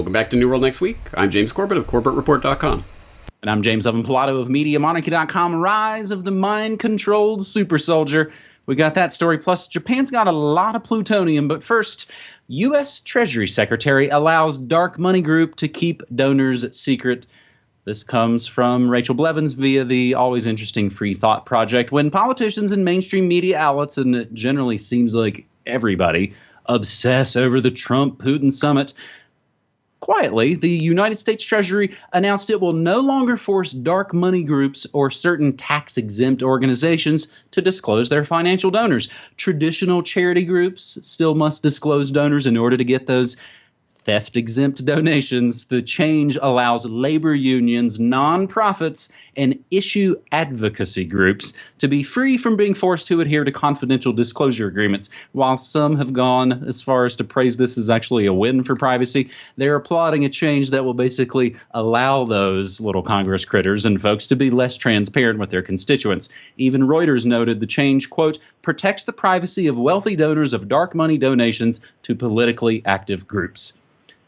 Welcome back to New World Next Week. I'm James Corbett of CorbettReport.com. And I'm James Evan Pilato of MediaMonarchy.com. Rise of the mind-controlled super soldier. We got that story. Plus, Japan's got a lot of plutonium. But first, U.S. Treasury Secretary allows dark money group to keep donors secret. This comes from Rachel Blevins via the always interesting Free Thought Project. When politicians and mainstream media outlets, and it generally seems like everybody, obsess over the Trump-Putin summit, quietly, the United States Treasury announced it will no longer force dark money groups or certain tax-exempt organizations to disclose their financial donors. Traditional charity groups still must disclose donors in order to get those theft-exempt donations. The change allows labor unions, nonprofits, and issue advocacy groups to be free from being forced to adhere to confidential disclosure agreements. While some have gone as far as to praise this as actually a win for privacy, they're applauding a change that will basically allow those little Congress critters and folks to be less transparent with their constituents. Even Reuters noted the change, quote, protects the privacy of wealthy donors of dark money donations to politically active groups.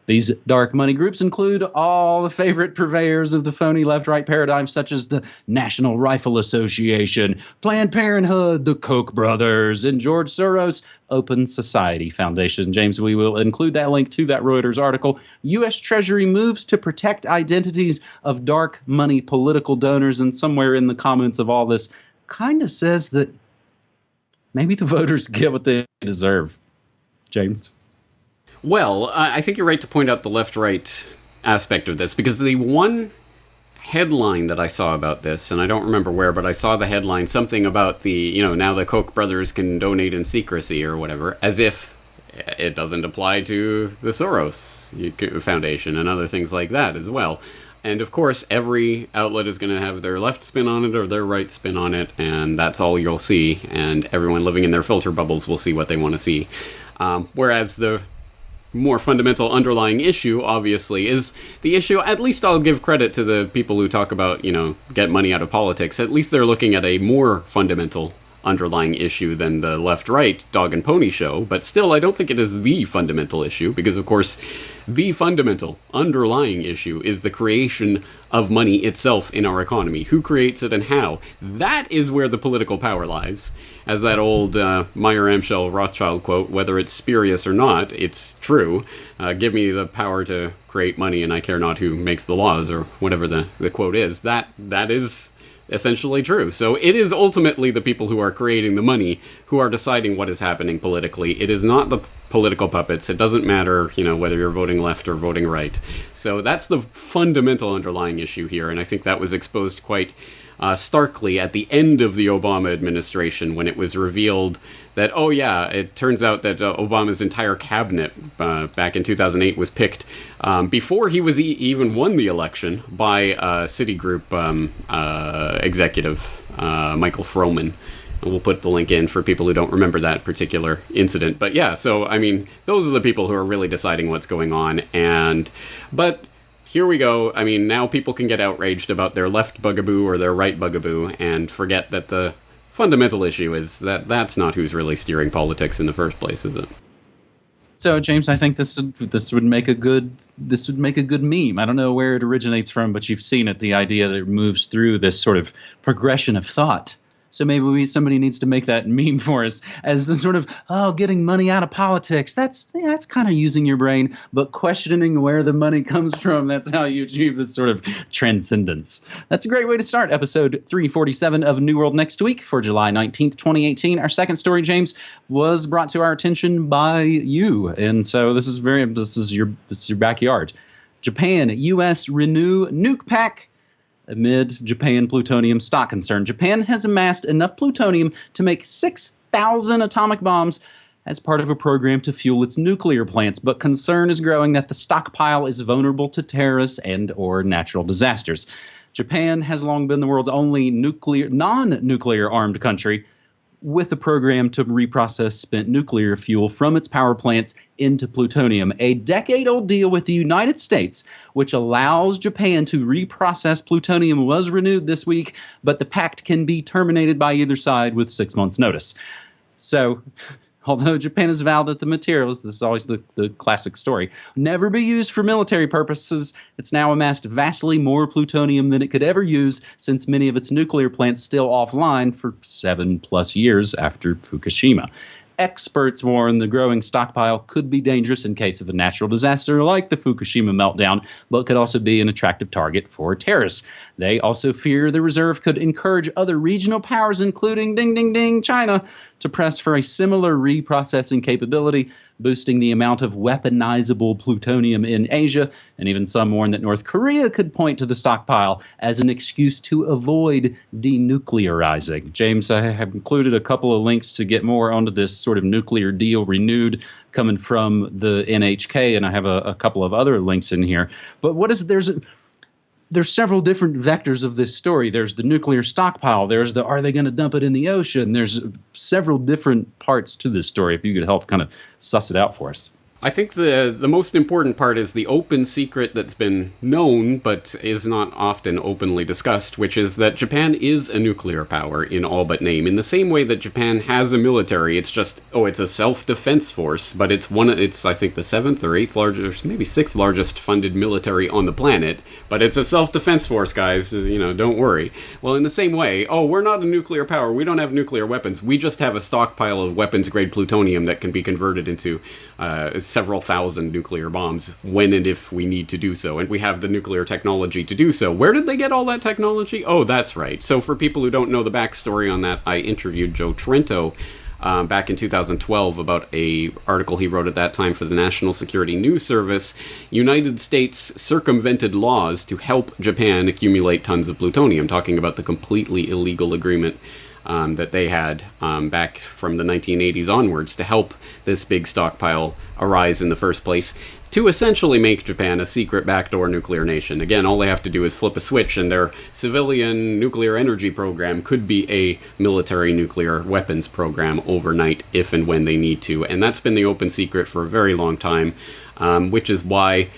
These dark money groups include all the favorite purveyors of the phony left-right paradigm, such as the National Rifle Association, Planned Parenthood, the Koch brothers, and George Soros' Open Society Foundation. James, we will include that link to that Reuters article. U.S. Treasury moves to protect identities of dark money political donors, and somewhere in the comments of all this kind of says that maybe the voters get what they deserve. James? Well, I think you're right to point out the left-right aspect of this, because the one headline that I saw about this, and I don't remember where, but I saw the headline, something about now the Koch brothers can donate in secrecy or whatever, as if it doesn't apply to the Soros Foundation and other things like that as well. And of course, every outlet is going to have their left spin on it or their right spin on it, and that's all you'll see, and everyone living in their filter bubbles will see what they want to see. Whereas the more fundamental underlying issue, obviously, is the issue. At least I'll give credit to the people who talk about, get money out of politics. At least they're looking at a more fundamental underlying issue than the left-right dog and pony show. But still, I don't think it is the fundamental issue, because, of course, the fundamental underlying issue is the creation of money itself in our economy. Who creates it and how? That is where the political power lies. As that old Meyer Amschel Rothschild quote, whether it's spurious or not, it's true. Give me the power to create money and I care not who makes the laws, or whatever the quote is. That is essentially true. So it is ultimately the people who are creating the money who are deciding what is happening politically. It is not the political puppets. It doesn't matter, whether you're voting left or voting right. So that's the fundamental underlying issue here, and I think that was exposed quite starkly at the end of the Obama administration, when it was revealed that, it turns out that Obama's entire cabinet back in 2008 was picked before he was even won the election by Citigroup executive Michael Froman. And we'll put the link in for people who don't remember that particular incident. But yeah, so, those are the people who are really deciding what's going on. But here we go. Now people can get outraged about their left bugaboo or their right bugaboo and forget that the fundamental issue is that that's not who's really steering politics in the first place, is it? So, James, I think this would make a good meme. I don't know where it originates from, but you've seen it, the idea that it moves through this sort of progression of thought. So maybe somebody needs to make that meme for us as the sort of, getting money out of politics. That's kind of using your brain, but questioning where the money comes from. That's how you achieve this sort of transcendence. That's a great way to start episode 347 of New World Next Week for July 19th, 2018. Our second story, James, was brought to our attention by you. And so this is your backyard. Japan, U.S. renew Nuke Pact amid Japan plutonium stock concern. Japan has amassed enough plutonium to make 6,000 atomic bombs as part of a program to fuel its nuclear plants, but concern is growing that the stockpile is vulnerable to terrorists and or natural disasters. Japan has long been the world's only non-nuclear armed country, with a program to reprocess spent nuclear fuel from its power plants into plutonium. A decade-old deal with the United States, which allows Japan to reprocess plutonium, was renewed this week, but the pact can be terminated by either side with 6 months' notice. So, Although Japan has vowed that the materials, this is always the classic story, never be used for military purposes, it's now amassed vastly more plutonium than it could ever use, since many of its nuclear plants still offline for 7+ years after Fukushima. Experts warn the growing stockpile could be dangerous in case of a natural disaster like the Fukushima meltdown, but could also be an attractive target for terrorists. They also fear the reserve could encourage other regional powers, including ding, ding, ding, China, to press for a similar reprocessing capability, boosting the amount of weaponizable plutonium in Asia. And even some warn that North Korea could point to the stockpile as an excuse to avoid denuclearizing. James, I have included a couple of links to get more onto this sort of nuclear deal renewed coming from the NHK, and I have a couple of other links in here. But there's several different vectors of this story. There's the nuclear stockpile. There's the are they going to dump it in the ocean? There's several different parts to this story. If you could help kind of suss it out for us. I think the most important part is the open secret that's been known but is not often openly discussed, which is that Japan is a nuclear power in all but name. In the same way that Japan has a military, it's just, it's a self-defense force, but it's I think the 7th or 8th largest, maybe 6th largest funded military on the planet, but it's a self-defense force, guys, don't worry. Well, in the same way, we're not a nuclear power, we don't have nuclear weapons, we just have a stockpile of weapons-grade plutonium that can be converted into several thousand nuclear bombs when and if we need to do so, and we have the nuclear technology to do so. Where did they get all that technology? Oh, that's right. So for people who don't know the backstory on that, I interviewed Joe Trento back in 2012 about a article he wrote at that time for the National Security News Service. United States circumvented laws to help Japan accumulate tons of plutonium, talking about the completely illegal agreement that they had back from the 1980s onwards to help this big stockpile arise in the first place, to essentially make Japan a secret backdoor nuclear nation. Again, all they have to do is flip a switch, and their civilian nuclear energy program could be a military nuclear weapons program overnight if and when they need to. And that's been the open secret for a very long time, which is why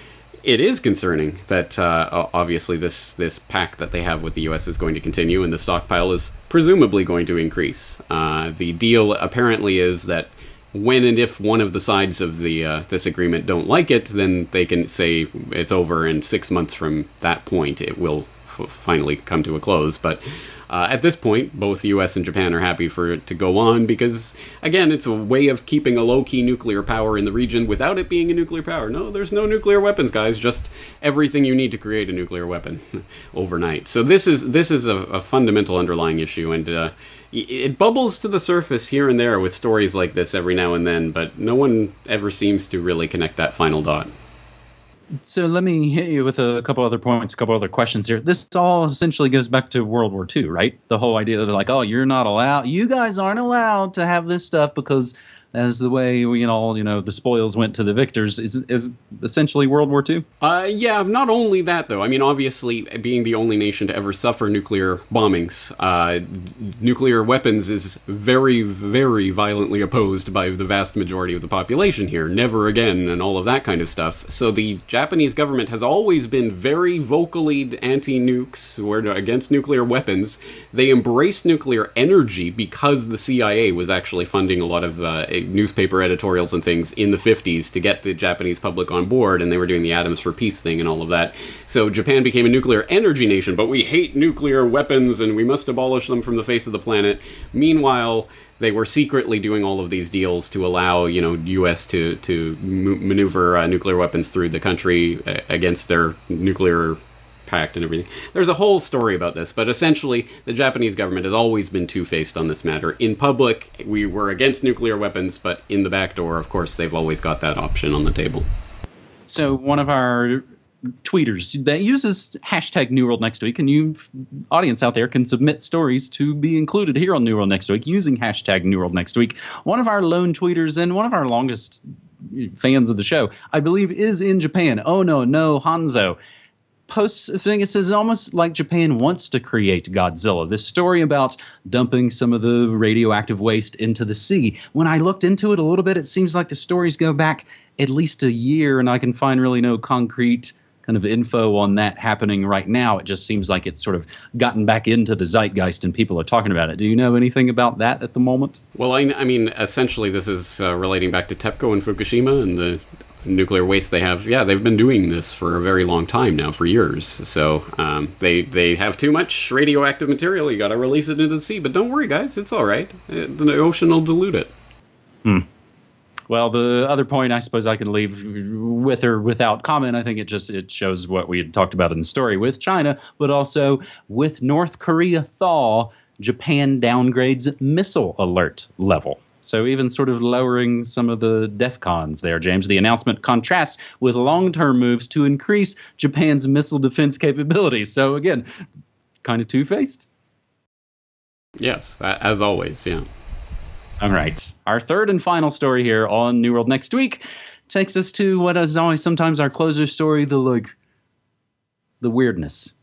it is concerning that obviously this pact that they have with the U.S. is going to continue, and the stockpile is presumably going to increase. The deal apparently is that when and if one of the sides of the this agreement don't like it, then they can say it's over, and 6 months from that point it will finally come to a close. But at this point, both the U.S. and Japan are happy for it to go on because, again, it's a way of keeping a low-key nuclear power in the region without it being a nuclear power. No, there's no nuclear weapons, guys, just everything you need to create a nuclear weapon overnight. So this is a fundamental underlying issue, and it bubbles to the surface here and there with stories like this every now and then, but no one ever seems to really connect that final dot. So let me hit you with a couple other points, a couple other questions here. This all essentially goes back to World War II, right? The whole idea that they're like, you're not allowed, you guys aren't allowed to have this stuff because as the way the spoils went to the victors is essentially World War II? Yeah, not only that, though. I mean, obviously, being the only nation to ever suffer nuclear bombings, nuclear weapons is very, very violently opposed by the vast majority of the population here. Never again, and all of that kind of stuff. So the Japanese government has always been very vocally anti-nukes, or against nuclear weapons. They embraced nuclear energy because the CIA was actually funding a lot of newspaper editorials and things in the 50s to get the Japanese public on board, and they were doing the Atoms for Peace thing and all of that. So Japan became a nuclear energy nation, but we hate nuclear weapons and we must abolish them from the face of the planet. Meanwhile, they were secretly doing all of these deals to allow, U.S. to maneuver nuclear weapons through the country against their nuclear pact and everything. There's a whole story about this, but essentially the Japanese government has always been two-faced on this matter. In public, we were against nuclear weapons, but in the back door, of course, they've always got that option on the table. So one of our tweeters that uses hashtag New World Next Week, and you, audience out there, can submit stories to be included here on New World Next Week using hashtag New World Next Week. One of our lone tweeters and one of our longest fans of the show, I believe, is in Japan. Oh, no, Hanzo. Posts a thing. It says almost like Japan wants to create Godzilla. This story about dumping some of the radioactive waste into the sea. When I looked into it a little bit, it seems like the stories go back at least a year, and I can find really no concrete kind of info on that happening right now. It just seems like it's sort of gotten back into the zeitgeist and people are talking about it. Do you know anything about that at the moment? Well, I mean, essentially, this is relating back to TEPCO and Fukushima and the nuclear waste they have. Yeah, they've been doing this for a very long time now, for years. So they have too much radioactive material. You got to release it into the sea. But don't worry, guys, it's all right. The ocean will dilute it. Well, the other point I suppose I can leave with or without comment, I think it shows what we had talked about in the story with China, but also with North Korea thaw, Japan downgrades missile alert level. So even sort of lowering some of the DEFCONs there, James. The announcement contrasts with long-term moves to increase Japan's missile defense capabilities. So again, kind of two-faced. Yes, as always, yeah. All right. Our third and final story here on New World Next Week takes us to what is always sometimes our closer story, the weirdness.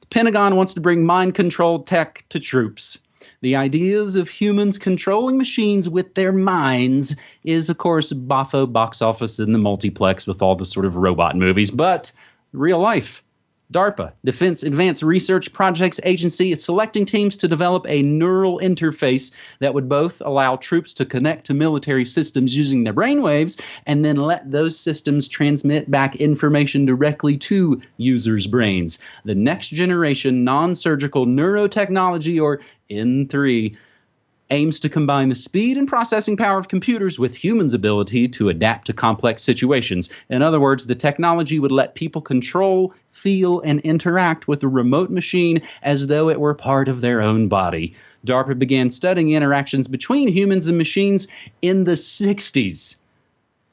The Pentagon wants to bring mind-controlled tech to troops. The ideas of humans controlling machines with their minds is, of course, boffo box office in the multiplex with all the sort of robot movies, but real life. DARPA, Defense Advanced Research Projects Agency, is selecting teams to develop a neural interface that would both allow troops to connect to military systems using their brainwaves and then let those systems transmit back information directly to users' brains. The next generation non-surgical neurotechnology, or N3, aims to combine the speed and processing power of computers with humans' ability to adapt to complex situations. In other words, the technology would let people control, feel, and interact with a remote machine as though it were part of their own body. DARPA began studying interactions between humans and machines in the 60s.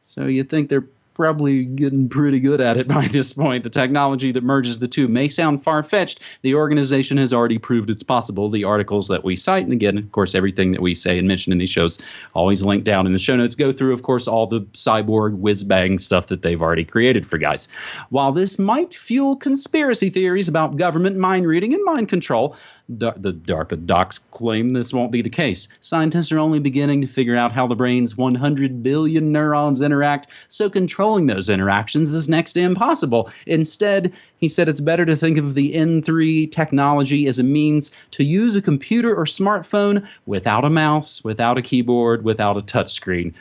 So you think they're probably getting pretty good at it by this point. The technology that merges the two may sound far-fetched. The organization has already proved it's possible. The articles that we cite, and again, of course, everything that we say and mention in these shows, always linked down in the show notes, go through, of course, all the cyborg whiz-bang stuff that they've already created for guys. While this might fuel conspiracy theories about government mind reading and mind control, the DARPA docs claim this won't be the case. Scientists are only beginning to figure out how the brain's 100 billion neurons interact, so controlling those interactions is next to impossible. Instead, he said it's better to think of the N3 technology as a means to use a computer or smartphone without a mouse, without a keyboard, without a touchscreen.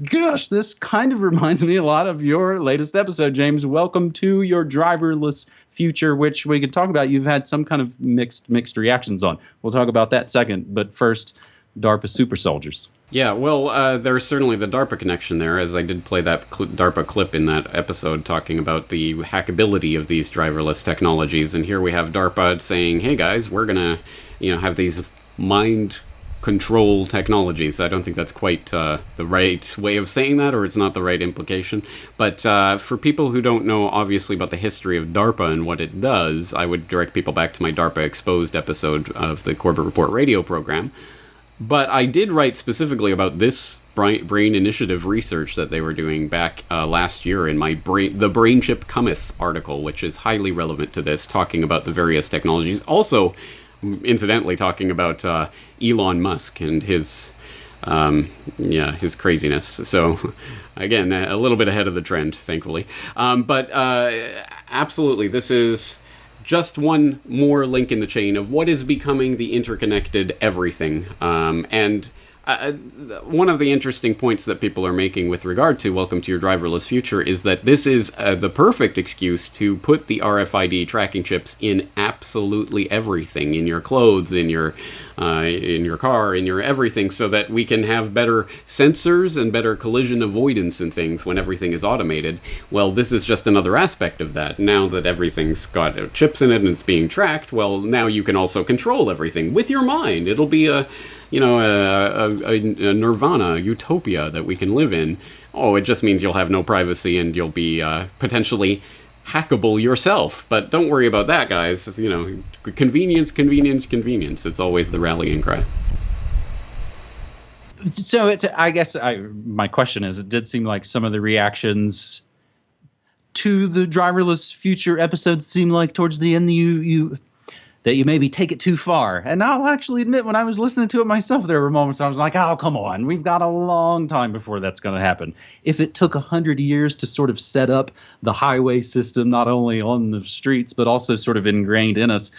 Gosh, this kind of reminds me a lot of your latest episode, James. Welcome to your driverless future, which we could talk about. You've had some kind of mixed reactions on. We'll talk about that second. But first, DARPA super soldiers. Yeah, well, there's certainly the DARPA connection there, as I did play that DARPA clip in that episode talking about the hackability of these driverless technologies. And here we have DARPA saying, hey guys, we're going to have these mind control technologies. I don't think that's quite the right way of saying that, or it's not the right implication. But for people who don't know, obviously, about the history of DARPA and what it does, I would direct people back to my DARPA Exposed episode of the Corbett Report radio program. But I did write specifically about this brain initiative research that they were doing back last year in my the Brain Chip Cometh article, which is highly relevant to this, talking about the various technologies. Also, incidentally, talking about Elon Musk and his craziness. So, again, a little bit ahead of the trend, thankfully. But absolutely, this is just one more link in the chain of what is becoming the interconnected everything. And one of the interesting points that people are making with regard to Welcome to Your Driverless Future is that this is the perfect excuse to put the RFID tracking chips in absolutely everything, in your clothes, in your car, in your everything, so that we can have better sensors and better collision avoidance and things when everything is automated. Well, this is just another aspect of that. Now that everything's got chips in it and it's being tracked, well, now you can also control everything with your mind. It'll be a nirvana, utopia that we can live in. Oh, it just means you'll have no privacy and you'll be potentially hackable yourself. But don't worry about that, guys. Convenience, convenience, convenience. It's always the rallying cry. So I guess my question is, it did seem like some of the reactions to the driverless future episode seemed like towards the end you that you maybe take it too far. And I'll actually admit, when I was listening to it myself, there were moments I was like, oh, come on, we've got a long time before that's going to happen. If it took 100 years to sort of set up the highway system, not only on the streets, but also sort of ingrained in us,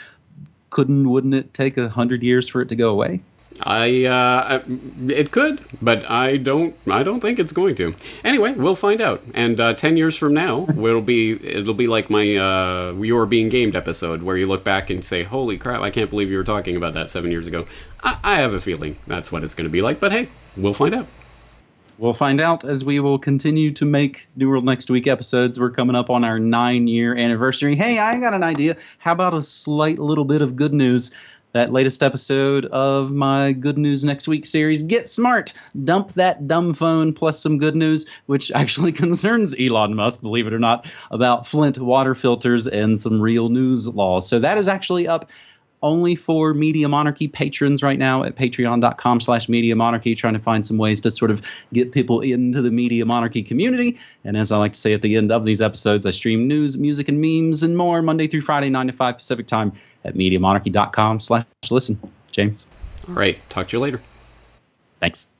wouldn't it take 100 years for it to go away? It could, but I don't think it's going to. Anyway, we'll find out. And 10 years from now, it'll be like my You're Being Gamed episode, where you look back and say, holy crap, I can't believe you were talking about that 7 years ago. I have a feeling that's what it's going to be like, but hey, we'll find out. We'll find out as we will continue to make New World Next Week episodes. We're coming up on our 9-year anniversary. Hey, I got an idea. How about a slight little bit of good news? That latest episode of my Good News Next Week series, Get Smart, Dump That Dumb Phone, plus some good news, which actually concerns Elon Musk, believe it or not, about Flint water filters and some real news laws. So that is actually up only for Media Monarchy patrons right now at patreon.com/Media Monarchy, trying to find some ways to sort of get people into the Media Monarchy community. And as I like to say at the end of these episodes, I stream news, music, and memes and more Monday through Friday, 9 to 5 Pacific time at MediaMonarchy.com/listen. James. All right. Talk to you later. Thanks.